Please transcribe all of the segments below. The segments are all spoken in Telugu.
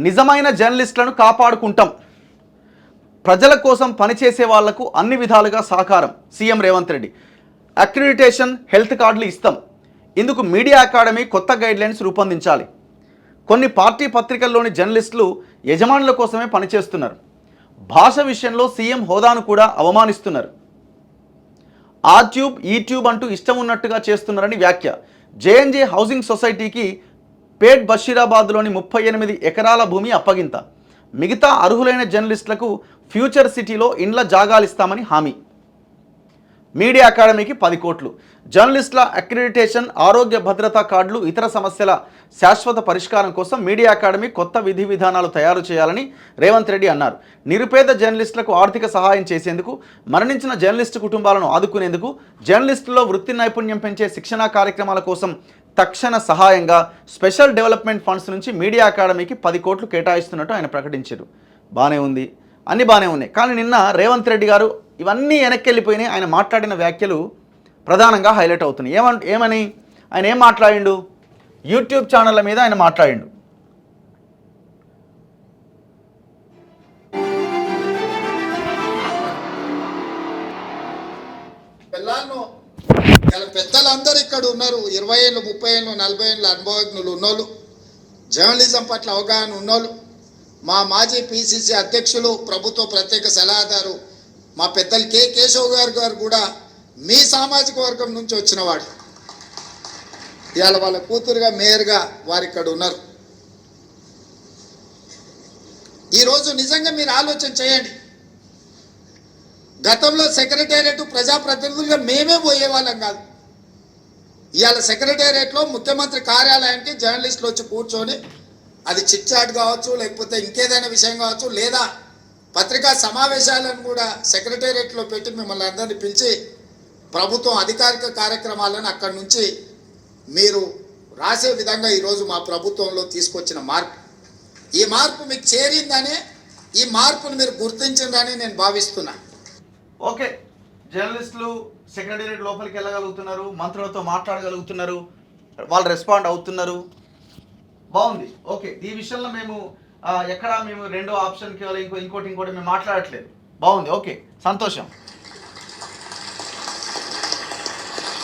నిజమైన జర్నలిస్టులను కాపాడుకుంటాం, ప్రజల కోసం పనిచేసే వాళ్లకు అన్ని విధాలుగా సహకారం. CM Revanth Reddy accreditation health కార్డులు ఇస్తాం. ఇందుకు మీడియా అకాడమీ కొత్త గైడ్లైన్స్ రూపొందించాలి. కొన్ని పార్టీ పత్రికల్లోని జర్నలిస్టులు యజమానుల కోసమే పనిచేస్తున్నారు. భాష విషయంలో సీఎం హోదాను కూడా అవమానిస్తున్నారు. ఆ ట్యూబ్ ఈ ట్యూబ్ అంటూ ఇష్టం ఉన్నట్టుగా చేస్తున్నారని వ్యాఖ్య. జేఎన్జే హౌసింగ్ సొసైటీకి పేట్ బషీరాబాద్లోని 38 ఎకరాల భూమి అప్పగింత. మిగతా అర్హులైన జర్నలిస్టులకు ఫ్యూచర్ సిటీలో ఇండ్ల జాగాలిస్తామని హామీ. మీడియా అకాడమీకి 10 కోట్లు. జర్నలిస్టుల అక్రిడిటేషన్, ఆరోగ్య భద్రతా కార్డులు, ఇతర సమస్యల శాశ్వత పరిష్కారం కోసం మీడియా అకాడమీ కొత్త విధి విధానాలు తయారు చేయాలని రేవంత్ రెడ్డి అన్నారు. నిరుపేద జర్నలిస్టులకు ఆర్థిక సహాయం చేసేందుకు, మరణించిన జర్నలిస్టు కుటుంబాలను ఆదుకునేందుకు, జర్నలిస్టుల్లో వృత్తి నైపుణ్యం పెంచే శిక్షణా కార్యక్రమాల కోసం తక్షణ సహాయంగా స్పెషల్ డెవలప్మెంట్ ఫండ్స్ నుంచి మీడియా అకాడమీకి 10 కోట్లు కేటాయిస్తున్నట్టు ఆయన ప్రకటించారు. బాగానే ఉంది, అన్నీ బాగానే ఉన్నాయి. కానీ నిన్న రేవంత్ రెడ్డి గారు ఇవన్నీ వెనక్కి వెళ్ళిపోయినాయి. ఆయన మాట్లాడిన వ్యాఖ్యలు ప్రధానంగా హైలైట్ అవుతున్నాయి. ఏమని ఆయన ఏం మాట్లాడిండు? యూట్యూబ్ ఛానళ్ళ మీద ఆయన మాట్లాడిండు. పెద్దలందరూ ఇక్కడ ఉన్నారు. 20 ఏళ్ళు, 30 ఏళ్ళు, 40 ఏళ్ళు అనుభవజ్ఞులు ఉన్నోళ్ళు, జర్నలిజం పట్ల అవగాహన ఉన్నోళ్ళు, మా మాజీ పిసిసి అధ్యక్షులు, ప్రభుత్వ ప్రత్యేక సలహాదారు మా పెద్దలు కేశవ్ గారు కూడా మీ సామాజిక వర్గం నుంచి వచ్చినవాడు. ఇవాళ వాళ్ళ కూతురుగా మేయర్గా వారు ఇక్కడ ఉన్నారు. ఈరోజు నిజంగా మీరు ఆలోచన చేయండి. గతంలో సెక్రటేరియట్ ప్రజాప్రతినిధులుగా మేమే పోయేవాళ్ళం కాదు. ఇవాళ సెక్రటేరియట్లో ముఖ్యమంత్రి కార్యాలయానికి జర్నలిస్టులు వచ్చి కూర్చొని, అది చిట్ చాట్ కావచ్చు, లేకపోతే ఇంకేదైనా విషయం కావచ్చు, లేదా పత్రికా సమావేశాలను కూడా సెక్రటేరియట్లో పెట్టి మిమ్మల్ని అందరినీ పిలిచి ప్రభుత్వం అధికారిక కార్యక్రమాలను అక్కడి నుంచి మీరు రాసే విధంగా ఈరోజు మా ప్రభుత్వంలో తీసుకొచ్చిన మార్పు, ఈ మార్పు మీకు చేరిందని, ఈ మార్పును మీరు గుర్తించిందని నేను భావిస్తున్నా. ఓకే, జర్నలిస్టులు సెక్రటేరియట్ లోపలికి వెళ్ళగలుగుతున్నారు, మంత్రులతో మాట్లాడగలుగుతున్నారు, వాళ్ళు రెస్పాండ్ అవుతున్నారు, బాగుంది. ఓకే, ఈ విషయంలో మేము ఎక్కడ మేము రెండో ఆప్షన్కి ఇంకోటి మేము మాట్లాడట్లేదు, బాగుంది, ఓకే, సంతోషం.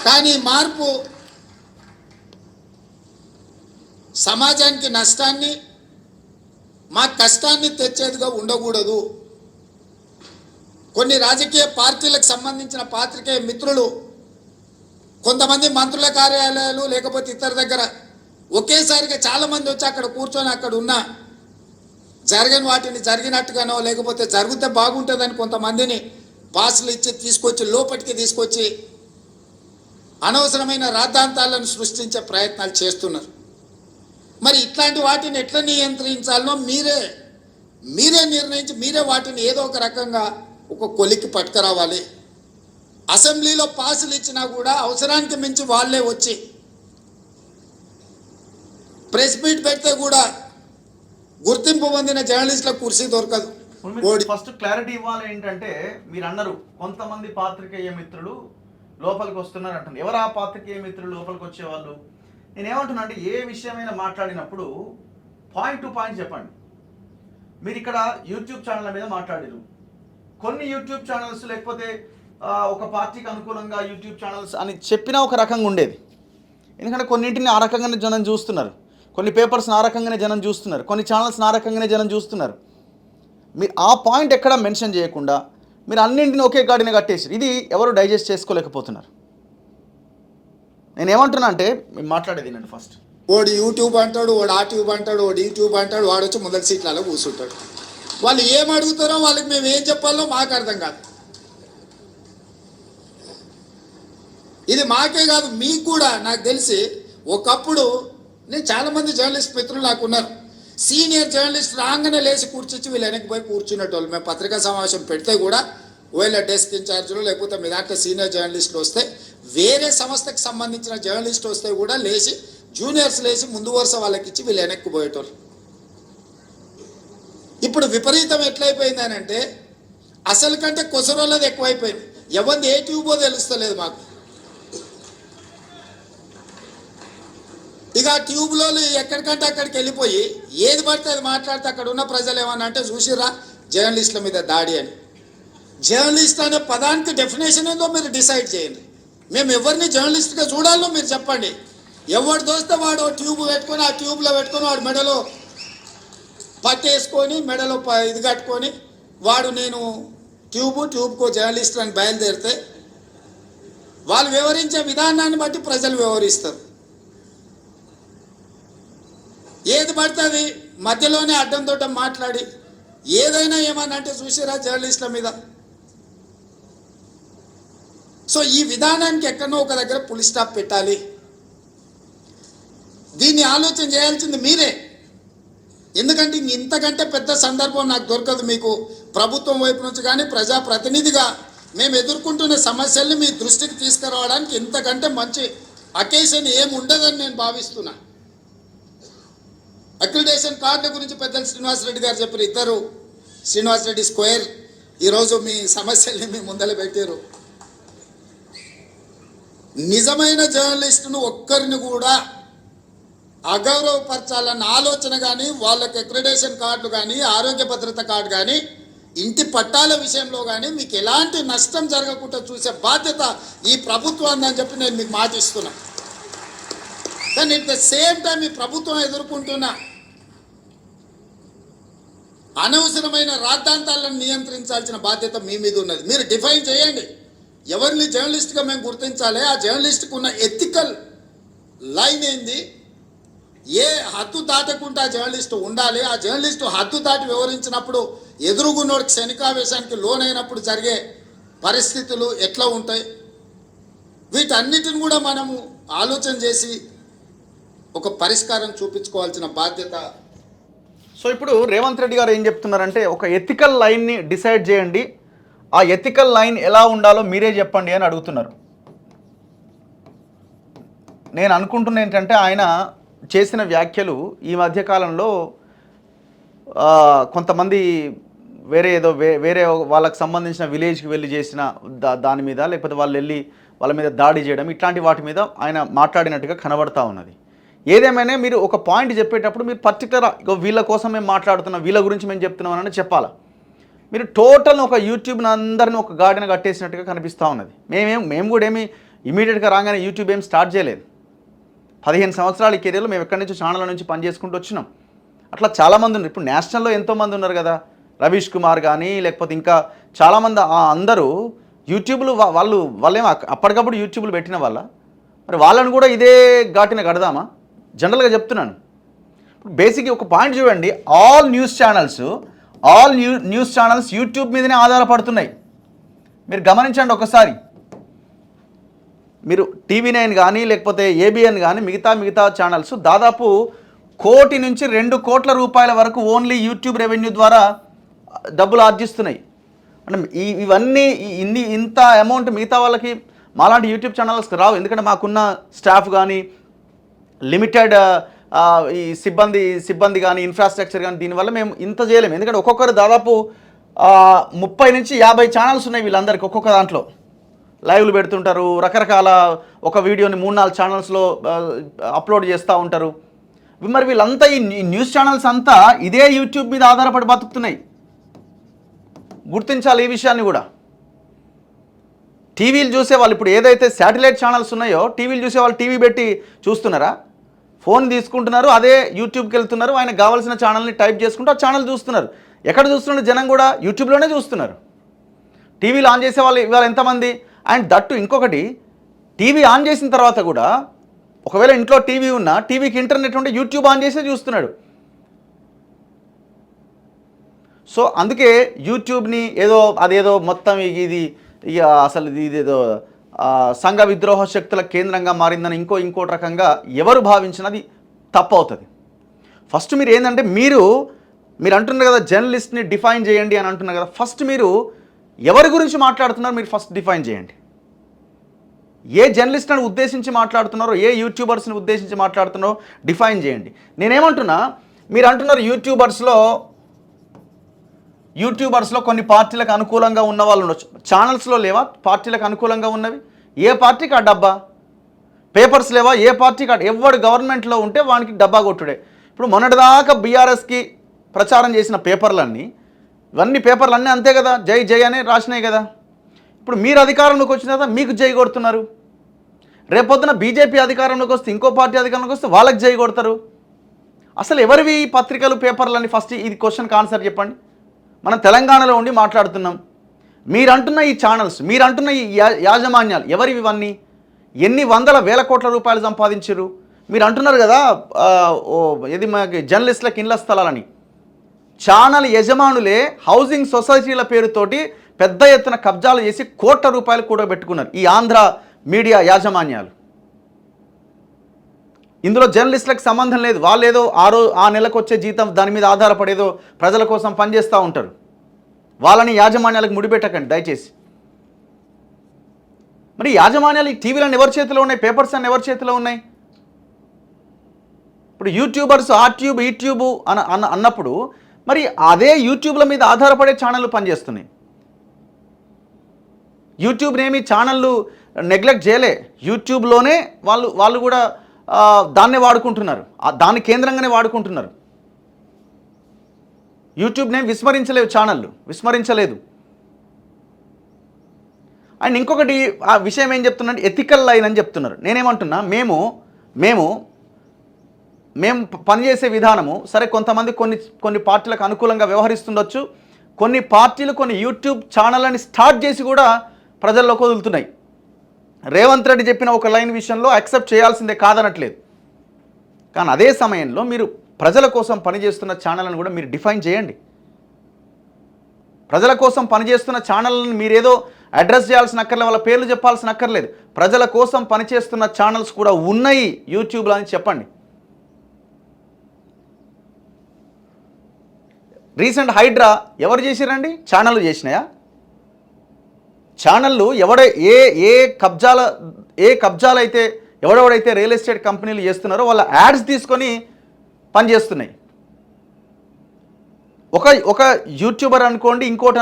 కానీ మార్పు సమాజానికి నష్టాన్ని, మా కష్టాన్ని తెచ్చేదిగా ఉండకూడదు. కొన్ని రాజకీయ పార్టీలకు సంబంధించిన పాత్రికేయ మిత్రులు, కొంతమంది మంత్రుల కార్యాలయాలు లేకపోతే ఇతర దగ్గర ఒకేసారిగా చాలామంది వచ్చి అక్కడ కూర్చొని అక్కడ ఉన్న జరగని వాటిని జరిగినట్టుగానో, లేకపోతే జరిగితే బాగుంటుందని కొంతమందిని పాసులు ఇచ్చి తీసుకొచ్చి లోపలికి తీసుకొచ్చి అనవసరమైన రాద్ధాంతాలను సృష్టించే ప్రయత్నాలు చేస్తున్నారు. మరి ఇట్లాంటి వాటిని ఎట్లా నియంత్రించాలనో మీరే నిర్ణయించి మీరే వాటిని ఏదో ఒక రకంగా ఒక కొలిక్కి పట్టుకురావాలి. అసెంబ్లీలో పాసులు ఇచ్చినా కూడా అవసరానికి మించి వాళ్ళే వచ్చి ప్రెస్ మీట్ పెడితే కూడా గుర్తింపు పొందిన జర్నలిస్టులకు కుర్చీ దొరకదు. ఫస్ట్ క్లారిటీ ఇవ్వాలి ఏంటంటే, మీరు అన్నారు కొంతమంది పాత్రికేయ మిత్రులు లోపలికి వస్తున్నారు అంటున్నారు. ఎవరు ఆ పాత్రికేయ మిత్రులు లోపలికి వచ్చేవాళ్ళు? నేనేమంటున్నా అంటే, ఏ విషయమైనా మాట్లాడినప్పుడు పాయింట్ టు పాయింట్ చెప్పండి. మీరు ఇక్కడ యూట్యూబ్ ఛానళ్ళ మీద మాట్లాడారు. కొన్ని యూట్యూబ్ ఛానల్స్ లేకపోతే ఒక పార్టీకి అనుకూలంగా యూట్యూబ్ ఛానల్స్ అని చెప్పినా ఒక రకంగా ఉండేది. ఎందుకంటే కొన్నింటిని ఆ రకంగానే జనం చూస్తున్నారు, కొన్ని పేపర్స్ని ఆ రకంగానే జనం చూస్తున్నారు, కొన్ని ఛానల్స్ని ఆ రకంగానే జనం చూస్తున్నారు. మీరు ఆ పాయింట్ ఎక్కడ మెన్షన్ చేయకుండా మీరు అన్నింటిని ఒకే గాడిన కట్టేసారు. ఇది ఎవరు డైజెస్ట్ చేసుకోలేకపోతున్నారు. నేను ఏమంటున్నా అంటే, మీరు మాట్లాడేది నేను ఫస్ట్. వాడు యూట్యూబ్ అంటాడు, వాడు ఆ ట్యూబ్ అంటాడు, వాడు యూట్యూబ్ అంటాడు, వాడు వచ్చి మొదటి సీట్లలో కూర్చుంటాడు. వాళ్ళు ఏం అడుగుతారో వాళ్ళకి మేము ఏం చెప్పాలో మాకు అర్థం కాదు. ఇది మాకే కాదు, మీకు కూడా. నాకు తెలిసి ఒకప్పుడు నేను చాలామంది జర్నలిస్ట్ మిత్రులు నాకు ఉన్నారు. సీనియర్ జర్నలిస్ట్ రాగానే లేచి కూర్చొచ్చి వీళ్ళు వెనక్కి పోయి కూర్చునేటోళ్ళు. మేము పత్రికా సమావేశం పెడితే కూడా ఒకవేళ డెస్క్ ఇన్ఛార్జీలు లేకపోతే మీ దాంట్లో సీనియర్ జర్నలిస్టులు వస్తే, వేరే సంస్థకి సంబంధించిన జర్నలిస్ట్ వస్తే కూడా లేచి జూనియర్స్ లేచి ముందు వరుస వాళ్ళకి ఇచ్చి వీళ్ళు వెనక్కి పోయేటోళ్ళు. ఇప్పుడు విపరీతం ఎట్లయిపోయిందని అంటే, అసలు కంటే కొసరోళ్ళది ఎక్కువైపోయింది. ఎవరిది ఏ ట్యూబో తెలుస్తలేదు మాకు. ఇక ట్యూబ్లో ఎక్కడికంటే అక్కడికి వెళ్ళిపోయి ఏది పడితే అది మాట్లాడితే అక్కడ ఉన్న ప్రజలు ఏమన్నా అంటే చూసిరా జర్నలిస్టుల మీద దాడి అని. జర్నలిస్ట్ అనే పదానికి డెఫినేషన్ ఏందో మీరు డిసైడ్ చేయండి. మేము ఎవరిని జర్నలిస్ట్గా చూడాలో మీరు చెప్పండి. ఎవడు దోస్తే వాడు ట్యూబ్ పెట్టుకొని ఆ ట్యూబ్లో పెట్టుకొని వాడు మెడలో పట్టేసుకొని మెడలో ఇది కట్టుకొని వాడు నేను ట్యూబ్కో జర్నలిస్ట్ అని బయలుదేరితే వాళ్ళు వివరించే విధానాన్ని బట్టి ప్రజలు వివరిస్తారు. ఏది పడుతుంది మధ్యలోనే అడ్డంతో మాట్లాడి ఏదైనా ఏమన్నా అంటే చూసారా జర్నలిస్టుల మీద. సో ఈ విధానానికి ఎక్కడో ఒక దగ్గర పులి స్టాప్ పెట్టాలి. దీన్ని ఆలోచన చేయాల్సింది మీరే. ఎందుకంటే ఇంతకంటే పెద్ద సందర్భం నాకు దొరకదు మీకు ప్రభుత్వం వైపు నుంచి కానీ ప్రజాప్రతినిధిగా మేము ఎదుర్కొంటున్న సమస్యల్ని మీ దృష్టికి తీసుకురావడానికి ఇంతకంటే మంచి అకేషన్ ఏమి ఉండదని నేను భావిస్తున్నా. అక్రిడేషన్ కార్డుల గురించి పెద్దలు శ్రీనివాసరెడ్డి గారు చెప్పారు. ఇద్దరు శ్రీనివాసరెడ్డి స్క్వేర్ ఈరోజు మీ సమస్యల్ని మీ ముందర పెట్టారు. నిజమైన జర్నలిస్టును ఒక్కరిని కూడా అగౌరవపరచాలన్న ఆలోచన కానీ వాళ్ళకి అక్రిడేషన్ కార్డులు కానీ ఆరోగ్య భద్రత కార్డు కానీ ఇంటి పట్టాల విషయంలో కానీ మీకు ఎలాంటి నష్టం జరగకుండా చూసే బాధ్యత ఈ ప్రభుత్వం అని చెప్పి నేను మీకు మాట ఇస్తున్నా. కానీ ఎట్ ద సేమ్ టైం ఈ ప్రభుత్వం ఎదుర్కొంటున్న అనవసరమైన రాద్ధాంతాలను నియంత్రించాల్సిన బాధ్యత మీ మీద ఉన్నది. మీరు డిఫైన్ చేయండి ఎవరిని జర్నలిస్ట్గా మేము గుర్తించాలి, ఆ జర్నలిస్ట్కి ఉన్న ఎథికల్ లైన్ ఏంది, ఏ హద్దు దాటకుండా జర్నలిస్టు ఉండాలి, ఆ జర్నలిస్టు హద్దు దాటి వివరించినప్పుడు ఎదురుగున్నోడికి క్షణికావేశానికి లోనైనప్పుడు జరిగే పరిస్థితులు ఎట్లా ఉంటాయి, వీటన్నిటిని కూడా మనము ఆలోచన చేసి ఒక పరిష్కారం చూపించుకోవాల్సిన బాధ్యత. సో ఇప్పుడు రేవంత్ రెడ్డి గారు ఏం చెప్తున్నారంటే ఒక ఎథికల్ లైన్ని డిసైడ్ చేయండి, ఆ ఎథికల్ లైన్ ఎలా ఉండాలో మీరే చెప్పండి అని అడుగుతున్నారు. నేను అనుకుంటున్నా ఏంటంటే ఆయన చేసిన వ్యాఖ్యలు ఈ మధ్యకాలంలో కొంతమంది వేరే వాళ్ళకి సంబంధించిన విలేజ్కి వెళ్ళి చేసిన దాని మీద, లేకపోతే వాళ్ళు వెళ్ళి వాళ్ళ మీద దాడి చేయడం, ఇట్లాంటి వాటి మీద ఆయన మాట్లాడినట్టుగా కనబడతా ఉన్నది. ఏదేమైనా మీరు ఒక పాయింట్ చెప్పేటప్పుడు మీరు పర్టికులర్ వీళ్ళ కోసం మేము మాట్లాడుతున్నాం, వీళ్ళ గురించి మేము చెప్తున్నాం అని చెప్పాలా. మీరు టోటల్ ఒక యూట్యూబ్ని అందరిని ఒక గాడిన కట్టేసినట్టుగా కనిపిస్తూ ఉన్నది. మేము కూడా ఏమి ఇమీడియట్గా రాగానే యూట్యూబ్ ఏం స్టార్ట్ చేయలేదు. 15 సంవత్సరాల కెరీర్లో మేము ఎక్కడి నుంచి ఛానళ్ళ నుంచి పనిచేసుకుంటూ వచ్చినాం. అట్లా చాలామంది ఉన్నారు. ఇప్పుడు నేషనల్లో ఎంతోమంది ఉన్నారు కదా, రవీష్ కుమార్ కానీ లేకపోతే ఇంకా చాలామంది అందరూ యూట్యూబ్లు వాళ్ళేమో అప్పటికప్పుడు యూట్యూబ్లు పెట్టిన వాళ్ళ, మరి వాళ్ళని కూడా ఇదే ఘాటిన కడదామా? జనరల్గా చెప్తున్నాను. ఇప్పుడు బేసిక్గా ఒక పాయింట్ చూడండి, ఆల్ న్యూస్ ఛానల్స్ యూట్యూబ్ మీదనే ఆధారపడుతున్నాయి. మీరు గమనించండి ఒకసారి. మీరు TV9 కానీ లేకపోతే ABN కానీ మిగతా ఛానల్స్ దాదాపు 1 కోటి నుంచి 2 కోట్ల రూపాయల వరకు ఓన్లీ యూట్యూబ్ రెవెన్యూ ద్వారా డబ్బులు ఆర్జిస్తున్నాయి. అంటే ఇవన్నీ ఇంత అమౌంట్ మిగతా వాళ్ళకి మాలాంటి యూట్యూబ్ ఛానల్స్కి రావు. ఎందుకంటే మాకున్న స్టాఫ్ కానీ లిమిటెడ్ ఈ సిబ్బంది కానీ ఇన్ఫ్రాస్ట్రక్చర్ కానీ దీనివల్ల మేము ఇంత చేయలేము. ఎందుకంటే ఒక్కొక్కరు దాదాపు 30 నుంచి 50 ఛానల్స్ ఉన్నాయి వీళ్ళందరికీ. ఒక్కొక్క దాంట్లో లైవ్లు పెడుతుంటారు, రకరకాల ఒక వీడియోని 3-4 ఛానల్స్లో అప్లోడ్ చేస్తూ ఉంటారు. మరి వీళ్ళంతా ఈ న్యూస్ ఛానల్స్ అంతా ఇదే యూట్యూబ్ మీద ఆధారపడి బతుకుతున్నాయి. గుర్తించాలి ఈ విషయాన్ని కూడా. టీవీలు చూసే వాళ్ళు ఇప్పుడు ఏదైతే శాటిలైట్ ఛానల్స్ ఉన్నాయో టీవీలు చూసే వాళ్ళు టీవీ పెట్టి చూస్తున్నారా? ఫోన్ తీసుకుంటున్నారు, అదే యూట్యూబ్కి వెళ్తున్నారు, ఆయనకు కావాల్సిన ఛానల్ని టైప్ చేసుకుంటూ ఆ ఛానల్ చూస్తున్నారు. ఎక్కడ చూస్తున్నారు? జనం కూడా యూట్యూబ్లోనే చూస్తున్నారు. టీవీలు ఆన్ చేసే వాళ్ళు ఇవాళ ఎంతమంది? అండ్ దట్టు ఇంకొకటి, టీవీ ఆన్ చేసిన తర్వాత కూడా ఒకవేళ ఇంట్లో టీవీ ఉన్నా టీవీకి ఇంటర్నెట్ ఉంటే యూట్యూబ్ ఆన్ చేసే చూస్తున్నాడు. సో అందుకే యూట్యూబ్ని అదేదో మొత్తం ఇది అసలు ఇదేదో సంఘ విద్రోహ శక్తుల కేంద్రంగా మారిందని ఇంకోటి రకంగా ఎవరు భావించినది తప్పు అవుతుంది. ఫస్ట్ మీరు ఏంటంటే మీరు అంటున్నారు కదా జర్నలిస్ట్ని డిఫైన్ చేయండి అని అంటున్నారు కదా, ఫస్ట్ మీరు ఎవరి గురించి మాట్లాడుతున్నారో మీరు ఫస్ట్ డిఫైన్ చేయండి. ఏ జర్నలిస్ట్ని ఉద్దేశించి మాట్లాడుతున్నారో, ఏ యూట్యూబర్స్ని ఉద్దేశించి మాట్లాడుతున్నారో డిఫైన్ చేయండి. నేనేమంటున్నా, మీరు అంటున్నారు యూట్యూబర్స్లో కొన్ని పార్టీలకు అనుకూలంగా ఉన్న వాళ్ళు ఉండొచ్చు. ఛానల్స్లో లేవా పార్టీలకు అనుకూలంగా ఉన్నవి? ఏ పార్టీకి ఆ డబ్బా? పేపర్స్ లేవా? ఏ పార్టీ కాదు, ఎవడు గవర్నమెంట్లో ఉంటే వానికి డబ్బా కొట్టుడే. ఇప్పుడు మొన్నటిదాకా బీఆర్ఎస్కి ప్రచారం చేసిన పేపర్లన్నీ, ఇవన్నీ పేపర్లు అంతే కదా, జై జై అనే రాసినాయి కదా. ఇప్పుడు మీరు అధికారంలోకి వచ్చిన తర్వాత మీకు జై కొడుతున్నారు. రేపొద్దున బీజేపీ అధికారంలోకి వస్తే, ఇంకో పార్టీ అధికారంలోకి వస్తే వాళ్ళకి జై కొడతారు. అసలు ఎవరివి పత్రికలు పేపర్లని? ఫస్ట్ ఇది క్వశ్చన్కి ఆన్సర్ చెప్పండి. మనం తెలంగాణలో ఉండి మాట్లాడుతున్నాం. మీరంటున్న ఈ ఛానల్స్, మీరంటున్న ఈ యాజమాన్యాలు ఎవరివి? ఇవన్నీ ఎన్ని వందల వేల కోట్ల రూపాయలు సంపాదించారు? మీరు అంటున్నారు కదా ఇది మాకు జర్నలిస్టులకు ఇళ్ల స్థలాలని. ఛానల్ యజమానులే హౌసింగ్ సొసైటీల పేరుతోటి పెద్ద ఎత్తున కబ్జాలు చేసి కోట్ల రూపాయలు కూడా పెట్టుకున్నారు ఈ ఆంధ్ర మీడియా యాజమాన్యాలు. ఇందులో జర్నలిస్టులకు సంబంధం లేదు. వాళ్ళు ఏదో ఆ నెలకు వచ్చే జీతం దాని మీద ఆధారపడేదో ప్రజల కోసం పనిచేస్తూ ఉంటారు. వాళ్ళని యాజమాన్యాలకు ముడిపెట్టకండి దయచేసి. మరి యాజమాన్యాలు ఈ టీవీలను ఎవరి చేతిలో ఉన్నాయి? పేపర్స్ అన్ని ఎవరి చేతిలో ఉన్నాయి? ఇప్పుడు యూట్యూబర్స్ ఆర్ట్యూబ్ ఈట్యూబ్ అన్నప్పుడు మరి అదే యూట్యూబ్ల మీద ఆధారపడే ఛానళ్ళు పనిచేస్తున్నాయి. యూట్యూబ్నేమి ఛానళ్ళు నెగ్లెక్ట్ చేయలే. యూట్యూబ్లోనే వాళ్ళు కూడా దాన్నే వాడుకుంటున్నారు, దాన్ని కేంద్రంగానే వాడుకుంటున్నారు. యూట్యూబ్నే విస్మరించలేవు, ఛానళ్ళు విస్మరించలేదు. అండ్ ఇంకొకటి ఆ విషయం ఏం చెప్తున్నా, ఎథికల్ లైన్ అని చెప్తున్నారు. నేనేమంటున్నా, మేము పనిచేసే విధానము సరే, కొంతమంది కొన్ని పార్టీలకు అనుకూలంగా వ్యవహరిస్తుండొచ్చు. కొన్ని పార్టీలు కొన్ని యూట్యూబ్ ఛానళ్ళని స్టార్ట్ చేసి కూడా ప్రజల్లోకి వదులుతున్నాయి. రేవంత్ రెడ్డి చెప్పిన ఒక లైన్ విషయంలో యాక్సెప్ట్ చేయాల్సిందే, కాదనట్లేదు. కానీ అదే సమయంలో మీరు ప్రజల కోసం పనిచేస్తున్న ఛానళ్ళను కూడా మీరు డిఫైన్ చేయండి. ప్రజల కోసం పనిచేస్తున్న ఛానళ్ళని మీరేదో అడ్రస్ చేయాల్సిన అక్కర్లేదు, వాళ్ళ పేర్లు చెప్పాల్సిన అక్కర్లేదు. ప్రజల కోసం పనిచేస్తున్న ఛానల్స్ కూడా ఉన్నాయి యూట్యూబ్లో అని చెప్పండి. రీసెంట్ హైడ్రా ఎవరు చేసిరండి? ఛానళ్ళు చేసినాయా? ఛానళ్ళు ఏ కబ్జాలైతే ఎవడెవడైతే రియల్ ఎస్టేట్ కంపెనీలు చేస్తున్నారో వాళ్ళ యాడ్స్ తీసుకొని పనిచేస్తున్నాయి. ఒక యూట్యూబర్ అనుకోండి, ఇంకోటి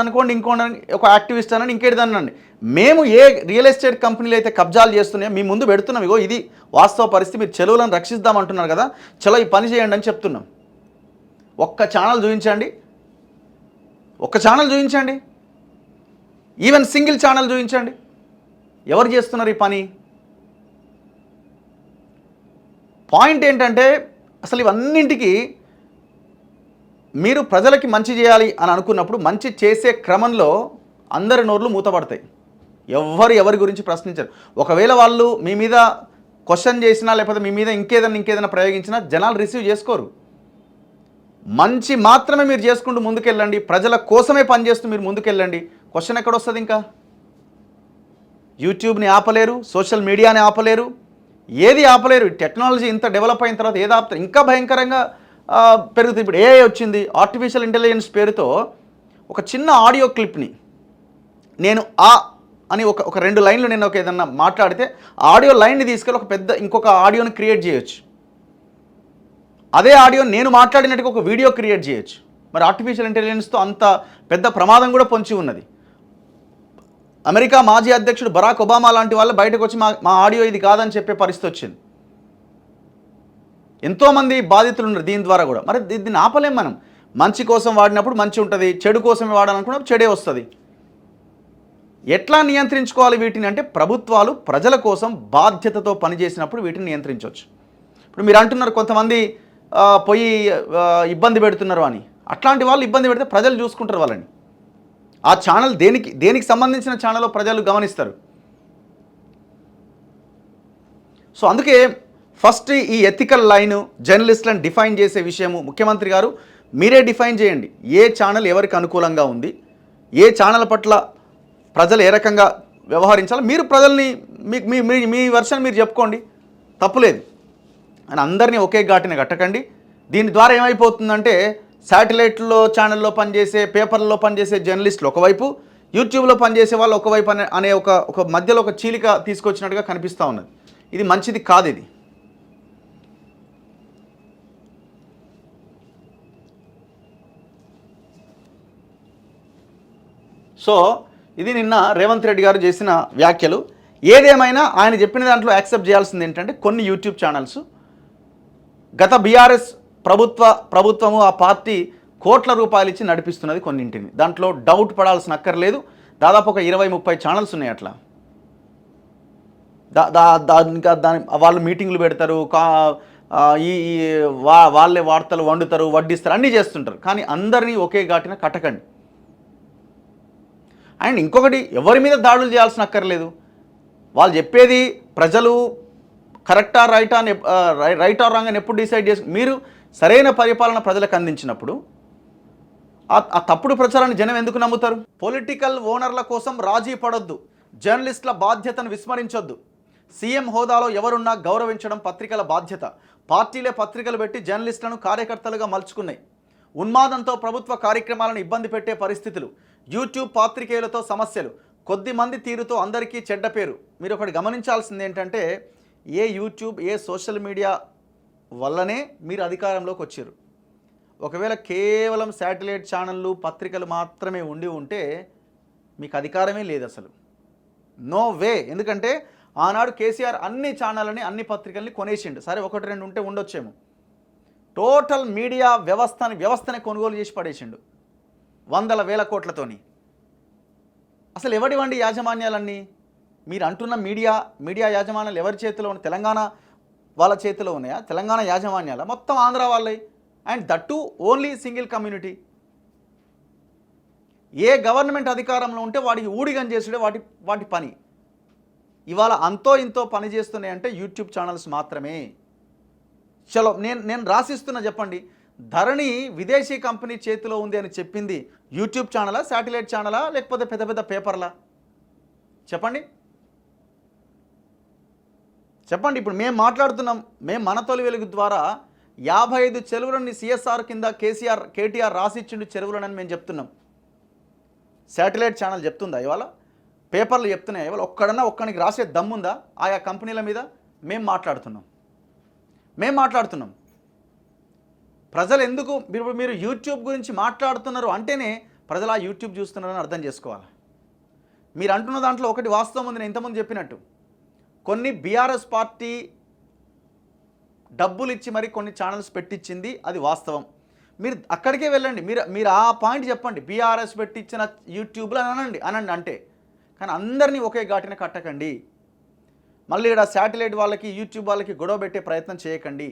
ఒక యాక్టివిస్ట్ అనండి, ఇంకేటిదనండి, మేము ఏ రియల్ ఎస్టేట్ కంపెనీలు అయితే కబ్జాలు చేస్తున్నాయో మీ ముందు పెడుతున్నాం. ఇగో ఇది వాస్తవ పరిస్థితి, మీరు చెరువులను రక్షిద్దామంటున్నారు కదా, చలో ఈ పని చేయండి అని చెప్తున్నాం. ఒక్క ఛానల్ చూపించండి, ఈవెన్ సింగిల్ ఛానల్ చూపించండి, ఎవరు చేస్తున్నారు ఈ పని? పాయింట్ ఏంటంటే, అసలు ఇవన్నింటికి మీరు ప్రజలకి మంచి చేయాలి అని అనుకున్నప్పుడు మంచి చేసే క్రమంలో అందరి నోర్లు మూతపడతాయి. ఎవరి గురించి ప్రశ్నించరు. ఒకవేళ వాళ్ళు మీ మీద క్వశ్చన్ చేసినా లేకపోతే మీ మీద ఇంకేదైనా ప్రయోగించినా జనాలు రిసీవ్ చేసుకోరు. మంచి మాత్రమే మీరు చేసుకుంటూ ముందుకెళ్ళండి, ప్రజల కోసమే పనిచేస్తూ మీరు ముందుకెళ్ళండి. క్వశ్చన్ ఎక్కడొస్తుంది? ఇంకా యూట్యూబ్ని ఆపలేరు, సోషల్ మీడియాని ఆపలేరు, ఏది ఆపలేరు. టెక్నాలజీ ఇంత డెవలప్ అయిన తర్వాత ఏది ఆపుతారు? ఇంకా భయంకరంగా పెరుగుతుంది. ఇప్పుడు ఏఐ వచ్చింది, ఆర్టిఫిషియల్ ఇంటెలిజెన్స్ పేరుతో ఒక చిన్న ఆడియో క్లిప్ని నేను అని ఒక 2 లైన్లు నేను ఏదన్నా మాట్లాడితే ఆడియో లైన్ని తీసుకెళ్ళి ఇంకొక ఆడియోని క్రియేట్ చేయొచ్చు. అదే ఆడియో నేను మాట్లాడినట్టుగా ఒక వీడియో క్రియేట్ చేయొచ్చు. మరి ఆర్టిఫిషియల్ ఇంటెలిజెన్స్తో అంత పెద్ద ప్రమాదం కూడా పొంచి ఉన్నది. అమెరికా మాజీ అధ్యక్షుడు బరాక్ ఒబామా లాంటి వాళ్ళు బయటకు వచ్చి మా ఆడియో ఇది కాదని చెప్పే పరిస్థితి వచ్చింది. ఎంతోమంది బాధితులు ఉన్నారు దీని ద్వారా కూడా. మరి దీన్ని ఆపలేం మనం. మంచి కోసం వాడినప్పుడు మంచి ఉంటుంది, చెడు కోసమే వాడాలనుకున్నప్పుడు చెడే వస్తుంది. ఎట్లా నియంత్రించుకోవాలి వీటిని అంటే, ప్రభుత్వాలు ప్రజల కోసం బాధ్యతతో పనిచేసినప్పుడు వీటిని నియంత్రించవచ్చు. ఇప్పుడు మీరు అంటున్నారు కొంతమంది పోయి ఇబ్బంది పెడుతున్నారు అని. అట్లాంటి వాళ్ళు ఇబ్బంది పెడితే ప్రజలు చూసుకుంటారు వాళ్ళని. ఆ ఛానల్ దేనికి సంబంధించిన ఛానల్లో ప్రజలు గమనిస్తారు. సో అందుకే ఫస్ట్ ఈ ఎథికల్ లైను జర్నలిస్టులను డిఫైన్ చేసే విషయము ముఖ్యమంత్రి గారు మీరే డిఫైన్ చేయండి. ఏ ఛానల్ ఎవరికి అనుకూలంగా ఉంది, ఏ ఛానల్ పట్ల ప్రజలు ఏ రకంగా వ్యవహరించాలో మీరు ప్రజల్ని మీ వర్షన్ మీరు చెప్పుకోండి, తప్పులేదు. అని అందరినీ ఒకే ఘాటిన కట్టకండి. దీని ద్వారా ఏమైపోతుందంటే, శాటిలైట్లో ఛానల్లో పనిచేసే, పేపర్లో పనిచేసే జర్నలిస్టులు ఒకవైపు, యూట్యూబ్లో పనిచేసే వాళ్ళు ఒకవైపు అనే ఒక మధ్యలో ఒక చీలిక తీసుకొచ్చినట్టుగా కనిపిస్తూ ఉన్నది. ఇది మంచిది కాదు. ఇది సో ఇది నిన్న రేవంత్ రెడ్డి గారు చేసిన వ్యాఖ్యలు. ఏదేమైనా ఆయన చెప్పిన దాంట్లో యాక్సెప్ట్ చేయాల్సింది ఏంటంటే కొన్ని యూట్యూబ్ ఛానల్స్ గత బీఆర్ఎస్ ప్రభుత్వము ఆ పార్టీ కోట్ల రూపాయలు ఇచ్చి నడిపిస్తున్నది కొన్నింటిని. దాంట్లో డౌట్ పడాల్సిన అక్కర్లేదు. దాదాపు ఒక 20-30 ఛానల్స్ ఉన్నాయి అట్లా. ఇంకా దాని వాళ్ళు మీటింగ్లు పెడతారు, వాళ్ళే వార్తలు వండుతారు, వడ్డిస్తారు, అన్నీ చేస్తుంటారు. కానీ అందరినీ ఒకే ఘాటిన కట్టకండి. అండ్ ఇంకొకటి, ఎవరి మీద దాడులు చేయాల్సిన అక్కర్లేదు. వాళ్ళు చెప్పేది ప్రజలు కరెక్టా రైట్ ఆర్ రాంగ్ అని ఎప్పుడు డిసైడ్ చేసి మీరు సరైన పరిపాలన ప్రజలకు అందించినప్పుడు ఆ తప్పుడు ప్రచారాన్ని జనం ఎందుకు నమ్ముతారు? పొలిటికల్ ఓనర్ల కోసం రాజీ పడొద్దు, జర్నలిస్టుల బాధ్యతను విస్మరించొద్దు. సీఎం హోదాలో ఎవరున్నా గౌరవించడం పత్రికల బాధ్యత. పార్టీలే పత్రికలు పెట్టి జర్నలిస్టులను కార్యకర్తలుగా మలుచుకున్నాయి. ఉన్మాదంతో ప్రభుత్వ కార్యక్రమాలను ఇబ్బంది పెట్టే పరిస్థితులు, యూట్యూబ్ పాత్రికేయులతో సమస్యలు, కొద్ది మంది తీరుతో అందరికీ చెడ్డ పేరు. మీరు ఒకటి గమనించాల్సింది ఏంటంటే, ఏ యూట్యూబ్ ఏ సోషల్ మీడియా వల్లనే మీరు అధికారంలోకి వచ్చారు. ఒకవేళ కేవలం శాటిలైట్ ఛానళ్ళు పత్రికలు మాత్రమే ఉంటే మీకు అధికారమే లేదు అసలు. No way. ఎందుకంటే ఆనాడు కేసీఆర్ అన్ని ఛానళ్ళని అన్ని పత్రికల్ని కొనేసిండు. సరే 1-2 ఉంటే ఉండొచ్చేమో. టోటల్ మీడియా వ్యవస్థని కొనుగోలు చేసి పడేసిండు 100,000 కోట్లతోని. అసలు ఎవడివండి యాజమాన్యాలన్నీ? మీరు అంటున్న మీడియా యాజమాన్యాలు ఎవరి చేతిలో ఉన్నాయి? తెలంగాణ వాళ్ళ చేతిలో ఉన్నాయా? తెలంగాణ యాజమాన్యాల మొత్తం ఆంధ్ర వాళ్ళే. And that to only single community. A government అధికారంలో ఉంటే వాడికి ఊడిగం చేసుడే వాటి పని. ఇవాళ అంతో ఇంతో పని చేస్తున్నాయంటే యూట్యూబ్ ఛానల్స్ మాత్రమే. చలో నేను రాసిస్తున్నా, చెప్పండి. ధరణి విదేశీ కంపెనీ చేతిలో ఉంది అని చెప్పింది యూట్యూబ్ ఛానలా, శాటిలైట్ ఛానలా, లేకపోతే పెద్ద పెద్ద పేపర్లా? చెప్పండి. ఇప్పుడు మేము మాట్లాడుతున్నాం. మేము మన తొలి వెలుగు ద్వారా 55 చెరువులని సిఎస్ఆర్ కింద కేటీఆర్ రాసిచ్చిండు చెరువులనని మేము చెప్తున్నాం. శాటిలైట్ ఛానల్ చెప్తుందా? ఇవాళ పేపర్లు చెప్తున్నాయి. ఇవాళ ఒక్కడికి రాసే దమ్ముందా ఆయా కంపెనీల మీద? మేము మాట్లాడుతున్నాం. ప్రజలు ఎందుకు మీరు యూట్యూబ్ గురించి మాట్లాడుతున్నారు అంటేనే ప్రజలు ఆ యూట్యూబ్ చూస్తున్నారని అర్థం చేసుకోవాలి. మీరు అంటున్న దాంట్లో ఒకటి వాస్తవం ఉంది. నేను ఇంతకుముందు చెప్పినట్టు కొన్ని బీఆర్ఎస్ పార్టీ డబ్బులు ఇచ్చి మరి కొన్ని ఛానల్స్ పెట్టించింది, అది వాస్తవం. మీరు అక్కడికే వెళ్ళండి. మీరు ఆ పాయింట్ చెప్పండి. బీఆర్ఎస్ పెట్టించిన యూట్యూబ్లో అనండి అంటే. కానీ అందరినీ ఒకే ఘాటిన కట్టకండి. మళ్ళీ ఇక్కడ శాటిలైట్ వాళ్ళకి యూట్యూబ్ వాళ్ళకి గొడవ పెట్టే ప్రయత్నం చేయకండి.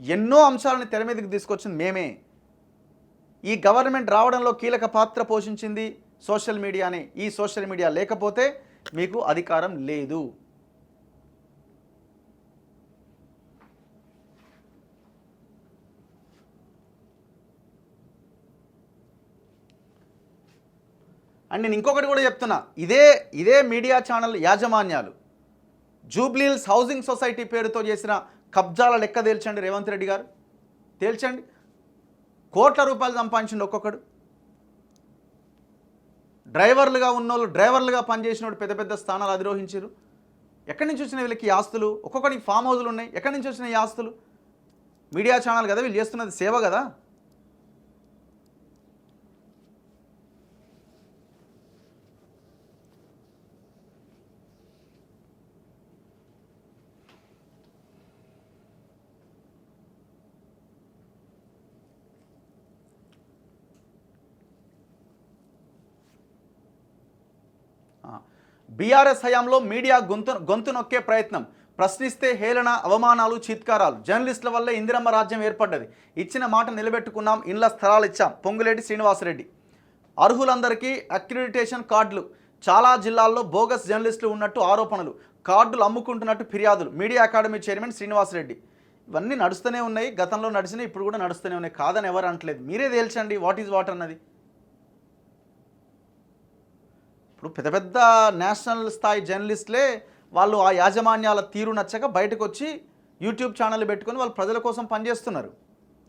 ఎన్నో అంశాలను తెర మీదకి తీసుకొచ్చింది మేమే. ఈ గవర్నమెంట్ రావడంలో కీలక పాత్ర పోషించింది సోషల్ మీడియానే. ఈ సోషల్ మీడియా లేకపోతే మీకు అధికారం లేదు. అండ్ నేను ఇంకొకటి కూడా చెప్తున్నా. ఇదే మీడియా ఛానల్ యాజమాన్యాలు జూబ్లీహిల్స్ హౌసింగ్ సొసైటీ పేరుతో చేసిన కబ్జాల లెక్క తేల్చండి రేవంత్ రెడ్డి గారు. తేల్చండి. కోట్ల రూపాయలు సంపాదించండి ఒక్కొక్కడు. డ్రైవర్లుగా ఉన్నోళ్ళు, డ్రైవర్లుగా పనిచేసిన పెద్ద పెద్ద స్థానాలు అధిరోహించారు. ఎక్కడి నుంచి వచ్చిన వీళ్ళకి ఆస్తులు? ఒక్కొక్కడికి ఫామ్ హౌజులు ఉన్నాయి. ఎక్కడి నుంచి వచ్చిన ఈ ఆస్తులు? మీడియా ఛానల్ కదా, వీళ్ళు చేస్తున్నది సేవ కదా. బీఆర్ఎస్ హయాంలో మీడియా గొంతు నొక్కే ప్రయత్నం, ప్రశ్నిస్తే హేళన, అవమానాలు, చీత్కారాలు. జర్నలిస్టుల వల్లే ఇందిరమ్మ రాజ్యం ఏర్పడ్డది. ఇచ్చిన మాట నిలబెట్టుకున్నాం, ఇండ్ల స్థలాలు ఇచ్చాం. పొంగులేటి శ్రీనివాసరెడ్డి. అర్హులందరికీ అక్రిడిటేషన్ కార్డులు. చాలా జిల్లాల్లో బోగస్ జర్నలిస్టులు ఉన్నట్టు ఆరోపణలు. కార్డులు అమ్ముకుంటున్నట్టు ఫిర్యాదులు. Media academy chairman Srinivasa Reddy. ఇవన్నీ నడుస్తూనే ఉన్నాయి. గతంలో నడిచినాయి, ఇప్పుడు కూడా నడుస్తూనే ఉన్నాయి. కాదని ఎవరు అంటలేదు. మీరే తేల్చండి వాట్ ఈజ్ వాట్ అన్నది. ఇప్పుడు పెద్ద పెద్ద నేషనల్ స్థాయి జర్నలిస్టులే వాళ్ళు ఆ యాజమాన్యాల తీరు నచ్చక బయటకు వచ్చి యూట్యూబ్ ఛానల్ పెట్టుకొని వాళ్ళు ప్రజల కోసం పనిచేస్తున్నారు.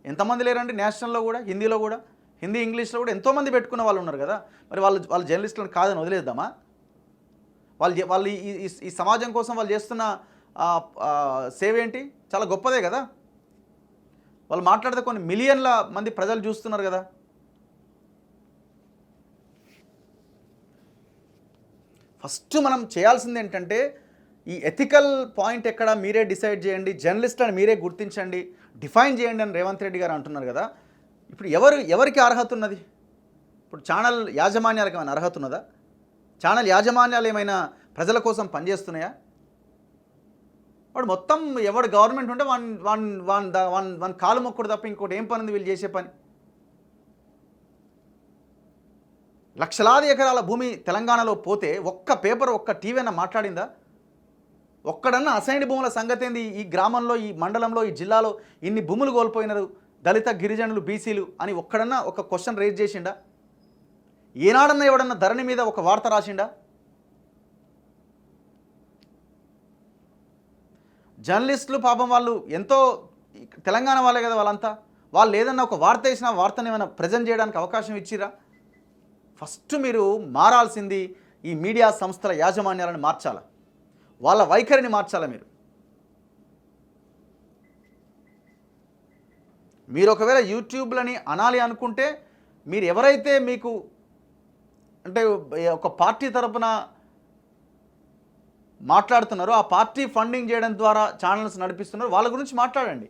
ఎంతమంది లేరండి నేషనల్లో కూడా, హిందీలో కూడా, హిందీ ఇంగ్లీష్లో కూడా ఎంతోమంది పెట్టుకున్న వాళ్ళు ఉన్నారు కదా. మరి వాళ్ళు జర్నలిస్టులను కాదని వదిలేద్దామా? వాళ్ళు ఈ సమాజం కోసం వాళ్ళు చేస్తున్న సేవ ఏంటి? చాలా గొప్పదే కదా. వాళ్ళు మాట్లాడితే కొన్ని మిలియన్ల మంది ప్రజలు చూస్తున్నారు కదా. ఫస్ట్ మనం చేయాల్సింది ఏంటంటే ఈ ఎథికల్ పాయింట్ ఎక్కడ మీరే డిసైడ్ చేయండి, జర్నలిస్ట్ అని మీరే గుర్తించండి, డిఫైన్ చేయండి అని రేవంత్ రెడ్డి గారు అంటున్నారు కదా. ఇప్పుడు ఎవరికి అర్హత ఉన్నది? ఇప్పుడు ఛానల్ యాజమాన్యాలకు ఏమైనా అర్హత ఉన్నదా? ఛానల్ యాజమాన్యాలు ఏమైనా ప్రజల కోసం పనిచేస్తున్నాయా? వాడు మొత్తం ఎవడు గవర్నమెంట్ ఉంటే వన్ కాలు మొక్కుడు తప్ప ఇంకోటి ఏం పని ఉంది వీళ్ళు చేసే పని? లక్షలాది ఎకరాల భూమి తెలంగాణలో పోతే ఒక్క పేపర్ ఒక్క టీవీ అన్న మాట్లాడిందా? ఒక్కడన్నా అసైన్డ్ భూముల సంగతి ఏంది, ఈ గ్రామంలో ఈ మండలంలో ఈ జిల్లాలో ఇన్ని భూములు కోల్పోయినారు దళిత గిరిజనులు బీసీలు అని ఒక్కడన్నా ఒక క్వశ్చన్ రేజ్ చేసిండా? ఏనాడన్నా ఎవడన్నా ధరణి మీద ఒక వార్త రాసిండా? జర్నలిస్టులు పాపం వాళ్ళు ఎంతో తెలంగాణ వాళ్ళే కదా వాళ్ళంతా, వాళ్ళు ఏదన్నా ఒక వార్త వేసినా వార్తను ఏమైనా ప్రజెంట్ చేయడానికి అవకాశం ఇచ్చిరా? ఫస్ట్ మీరు మారాల్సింది ఈ మీడియా సంస్థల యాజమాన్యాలను మార్చాలి, వాళ్ళ వైఖరిని మార్చాలి. మీరు ఒకవేళ యూట్యూబ్లని అనాలి అనుకుంటే మీరు ఎవరైతే మీకు అంటే ఒక పార్టీ తరపున మాట్లాడుతున్నారో ఆ పార్టీ ఫండింగ్ చేయడం ద్వారా ఛానల్స్ నడిపిస్తున్నారో వాళ్ళ గురించి మాట్లాడండి.